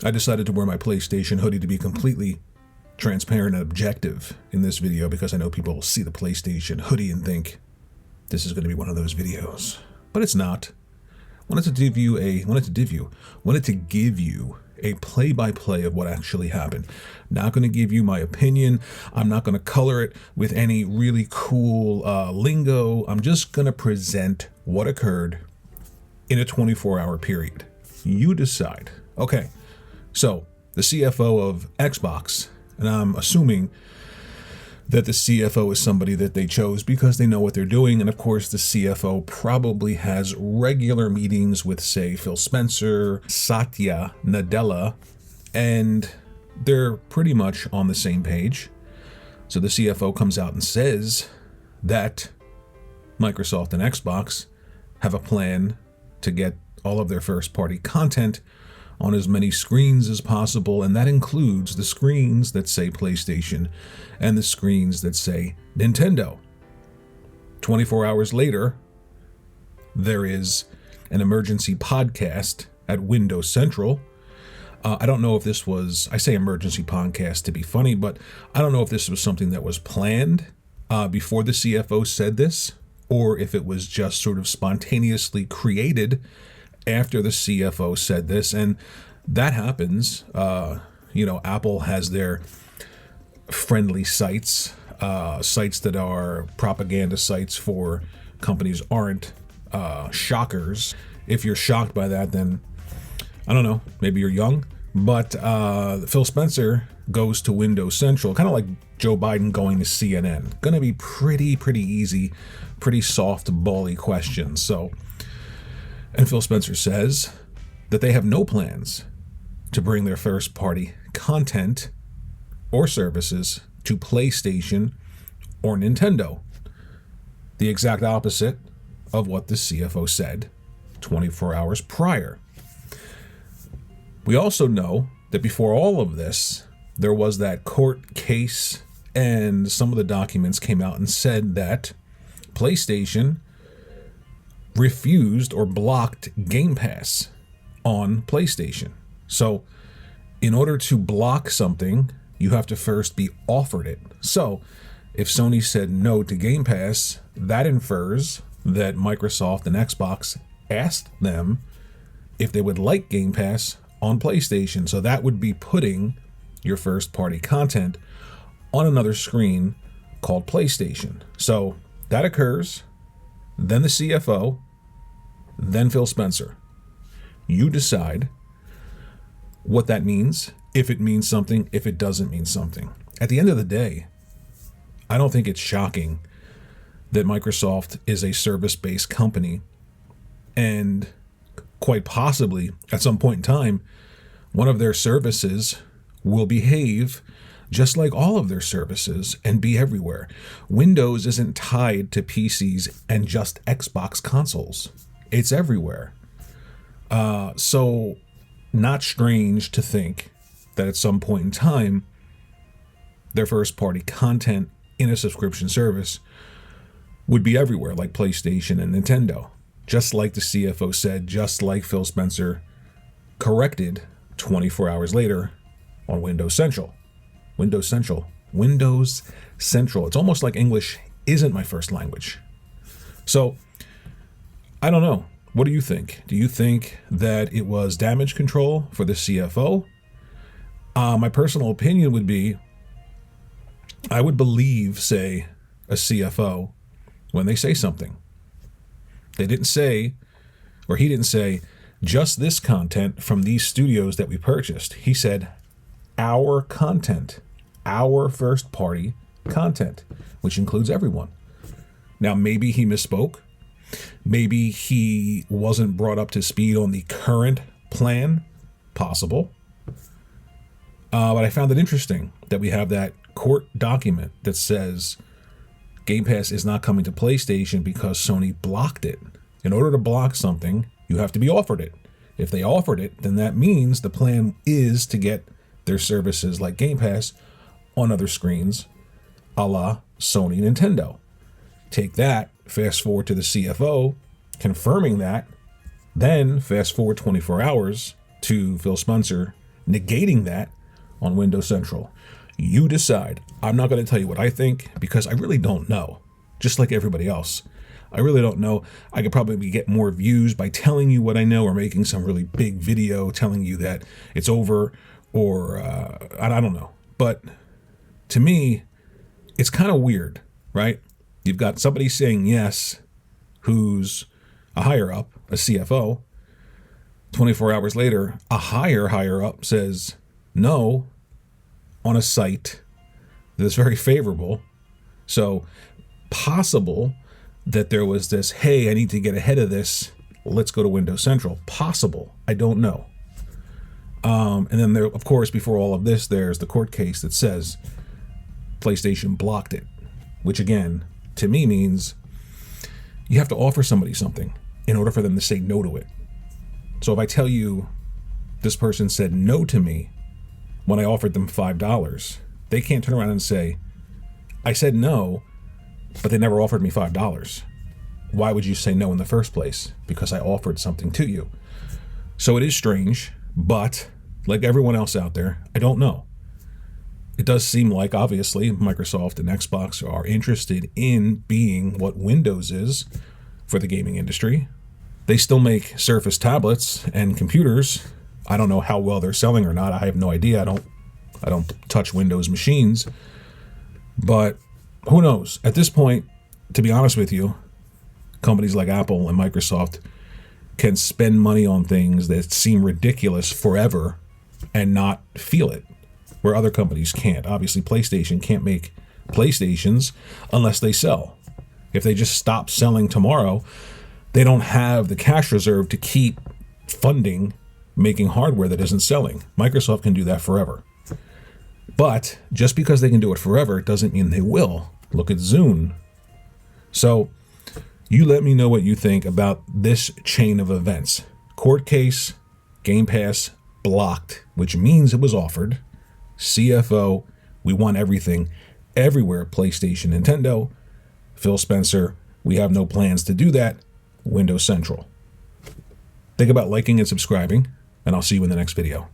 I decided to wear my PlayStation hoodie to be completely transparent and objective in this video because I know people will see the PlayStation hoodie and think this is going to be one of those videos, but it's not. Wanted to give you a play-by-play of what actually happened. Not going to give you my opinion. I'm not going to color it with any really cool lingo. I'm just going to present what occurred in a 24-hour period. You decide. Okay, so the CFO of Xbox, and I'm assuming that the CFO is somebody that they chose because they know what they're doing. And of course, the CFO probably has regular meetings with, say, Phil Spencer, Satya Nadella, and they're pretty much on the same page. So the CFO comes out and says that Microsoft and Xbox have a plan to get all of their first-party content on as many screens as possible, and that includes the screens that say PlayStation and the screens that say Nintendo. 24 hours later, there is an emergency podcast at Windows Central. I don't know if this was, I say emergency podcast to be funny, but I don't know if this was something that was planned before the CFO said this, or if it was just sort of spontaneously created after the CFO said this. And that happens. Apple has their friendly sites, sites that are propaganda sites for companies aren't shockers. If you're shocked by that, then I don't know, maybe you're young. But Phil Spencer goes to Windows Central, kind of like Joe Biden going to CNN. Going to be pretty easy, pretty soft, bally questions. And Phil Spencer says that they have no plans to bring their first-party content or services to PlayStation or Nintendo. The exact opposite of what the CFO said 24 hours prior. We also know that before all of this, there was that court case, and some of the documents came out and said that PlayStation refused or blocked Game Pass on PlayStation. So in order to block something, you have to first be offered it. So if Sony said no to Game Pass, that infers that Microsoft and Xbox asked them if they would like Game Pass on PlayStation. So that would be putting your first party content on another screen called PlayStation. So that occurs. Then the CFO, then Phil Spencer. You decide what that means, if it means something, if it doesn't mean something. At the end of the day, I don't think it's shocking that Microsoft is a service-based company, and quite possibly at some point in time, one of their services will behave just like all of their services and be everywhere. Windows isn't tied to PCs and just Xbox consoles. It's everywhere. So not strange to think that at some point in time, their first-party content in a subscription service would be everywhere, like PlayStation and Nintendo. Just like the CFO said, just like Phil Spencer corrected 24 hours later on Windows Central. Windows Central. Windows Central. It's almost like English isn't my first language. So, I don't know. What do you think? Do you think that it was damage control for the CFO? My personal opinion would be, I would believe, say, a CFO when they say something. They didn't say, or he didn't say, just this content from these studios that we purchased. He said, our content, our first party content, which includes everyone. Now, maybe he misspoke. Maybe he wasn't brought up to speed on the current plan. Possible. But I found it interesting that we have that court document that says Game Pass is not coming to PlayStation because Sony blocked it. In order to block something, you have to be offered it. If they offered it, then that means the plan is to get their services like Game Pass on other screens, a la Sony Nintendo. Take that, fast forward to the CFO confirming that, then fast forward 24 hours to Phil Spencer negating that on Windows Central. You decide. I'm not going to tell you what I think because I really don't know. Just like everybody else. I really don't know. I could probably get more views by telling you what I know or making some really big video telling you that it's over or I don't know. But to me, it's kind of weird, right? You've got somebody saying yes who's a higher up, a CFO. 24 hours later, a higher up says no on a site that's very favorable. So possible that there was this, hey, I need to get ahead of this. Let's go to Windows Central. Possible. I don't know. And then there, of course, before all of this, there's the court case that says PlayStation blocked it, which again, to me means you have to offer somebody something in order for them to say no to it. So if I tell you this person said no to me when I offered them $5, they can't turn around and say, I said no, but they never offered me $5. Why would you say no in the first place? Because I offered something to you. So it is strange, but like everyone else out there, I don't know. It does seem like, obviously, Microsoft and Xbox are interested in being what Windows is for the gaming industry. They still make Surface tablets and computers. I don't know how well they're selling or not. I have no idea. I don't touch Windows machines. But who knows? At this point, to be honest with you, companies like Apple and Microsoft can spend money on things that seem ridiculous forever and not feel it, where other companies can't. Obviously, PlayStation can't make PlayStations unless they sell. If they just stop selling tomorrow, they don't have the cash reserve to keep funding making hardware that isn't selling. Microsoft can do that forever. But just because they can do it forever doesn't mean they will. Look at Zune. So you let me know what you think about this chain of events. Court case, Game Pass blocked, which means it was offered. CFO, we want everything, everywhere, PlayStation, Nintendo. Phil Spencer, we have no plans to do that. Windows Central. Think about liking and subscribing, and I'll see you in the next video.